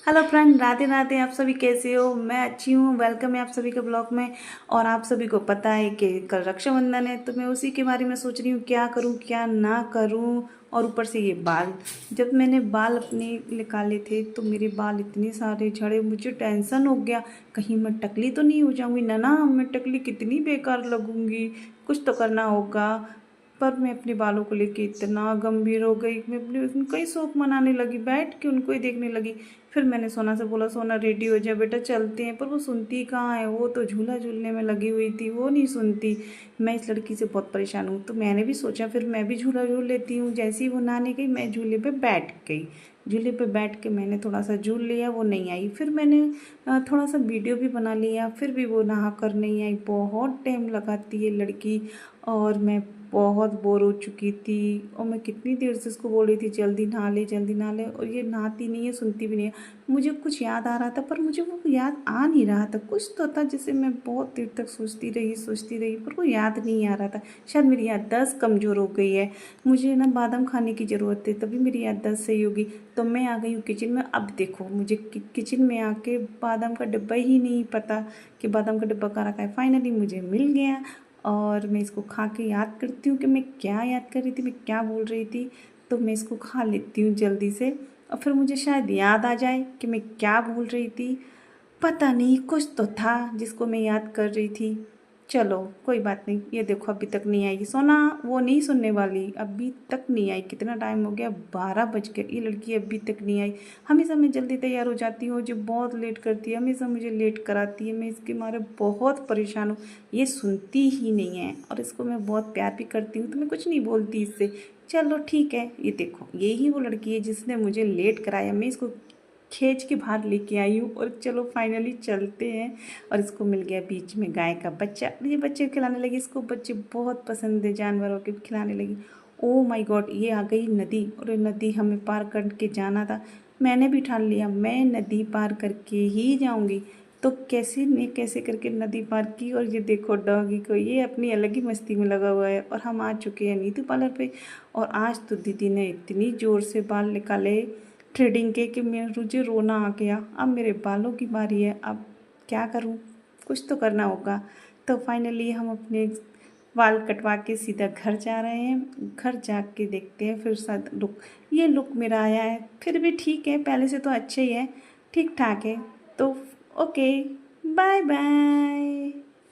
Hello friend, Radhe Radhe. आप सभी कैसे हो? मैं अच्छी हूँ। वेलकम है आप सभी के ब्लॉग में। और आप सभी को पता है कि कल रक्षाबंधन है, तो मैं उसी के बारे में सोच रही हूँ क्या करूँ क्या ना करूँ। और ऊपर से ये बाल, जब मैंने बाल अपने निकाले थे तो मेरे बाल इतने सारे झड़े, मुझे टेंशन हो गया कहीं मैं टकली तो नहीं हो जाऊँगी। ना मैं टकली कितनी बेकार लगूँगी, कुछ तो करना होगा। पर मैं अपने बालों को लेके इतना गंभीर हो गई, मैं अपने उनका ही शौक मनाने लगी, बैठ के उनको ही देखने लगी। फिर मैंने सोना से बोला, सोना रेडी हो जा बेटा, चलते हैं। पर वो सुनती कहाँ है, वो तो झूला झूलने में लगी हुई थी, वो नहीं सुनती। मैं इस लड़की से बहुत परेशान हूँ, तो मैंने भी सोचा फिर मैं भी झूला झूल लेती हूँ। जैसे ही वो नहाने गई, मैं झूले पे बैठ गई। झूले पे बैठ के मैंने थोड़ा सा झूल लिया, वो नहीं आई। फिर मैंने थोड़ा सा वीडियो भी बना लिया, फिर भी वो नहा कर नहीं आई। बहुत टाइम लगाती है लड़की। और मैं बहुत बोर हो चुकी थी, और मैं कितनी देर से उसको बोल रही थी जल्दी नहा ले जल्दी नहा ले, और ये नहाती नहीं है, सुनती भी नहीं है। मुझे कुछ याद आ रहा था, पर मुझे वो याद आ नहीं रहा था। कुछ तो था जिसे मैं बहुत देर तक सोचती रही, पर वो याद नहीं आ रहा था। शायद मेरी याददाश्त कमज़ोर हो गई है। मुझे ना बादाम खाने की ज़रूरत है, तभी मेरी याददाश्त सही होगी। तो मैं आ गई हूँ किचन में। अब देखो, मुझे किचन में आके बादाम का डिब्बा ही नहीं पता कि बादाम का डिब्बा कहाँ रखा है। फाइनली मुझे मिल गया, और मैं इसको खा के याद करती हूँ कि मैं क्या याद कर रही थी, मैं क्या बोल रही थी। तो मैं इसको खा लेती हूँ जल्दी से, और फिर मुझे शायद याद आ जाए कि मैं क्या बोल रही थी। पता नहीं, कुछ तो था जिसको मैं याद कर रही थी। चलो कोई बात नहीं। ये देखो, अभी तक नहीं आई सोना, वो नहीं सुनने वाली, अभी तक नहीं आई। कितना टाइम हो गया, 12 बज गए, ये लड़की अभी तक नहीं आई। हमेशा मैं जल्दी तैयार हो जाती हूँ, जो बहुत लेट करती है, हमेशा मुझे लेट कराती है। मैं इसके मारे बहुत परेशान हूँ। ये सुनती ही नहीं है, और इसको मैं बहुत प्यार भी करती हूँ, तो मैं कुछ नहीं बोलती इससे। चलो ठीक है। ये देखो, यही वो लड़की है जिसने मुझे लेट कराया। मैं इसको खींच के बाहर लेके आई हूँ, और चलो फाइनली चलते हैं। और इसको मिल गया बीच में गाय का बच्चा, ये बच्चे को खिलाने लगी। इसको बच्चे बहुत पसंद है, जानवरों के खिलाने लगी। ओ माय गॉड, ये आ गई नदी, और ये नदी हमें पार करके जाना था। मैंने भी ठान लिया, मैं नदी पार करके ही जाऊंगी। तो कैसे करके नदी पार की। और ये देखो डॉगी को, ये अपनी अलग ही मस्ती में लगा हुआ है। और हम आ चुके हैं नीतू पार्लर पे। और आज तो दीदी ने इतनी ज़ोर से बाल निकाले थ्रेडिंग के कि मुझे रोना आ गया। अब मेरे बालों की बारी है, अब क्या करूं, कुछ तो करना होगा। तो फाइनली हम अपने बाल कटवा के सीधा घर जा रहे हैं। घर जा के देखते हैं फिर साथ लुक। ये लुक मेरा आया है, फिर भी ठीक है, पहले से तो अच्छा ही है, ठीक ठाक है। तो ओके, बाय बाय।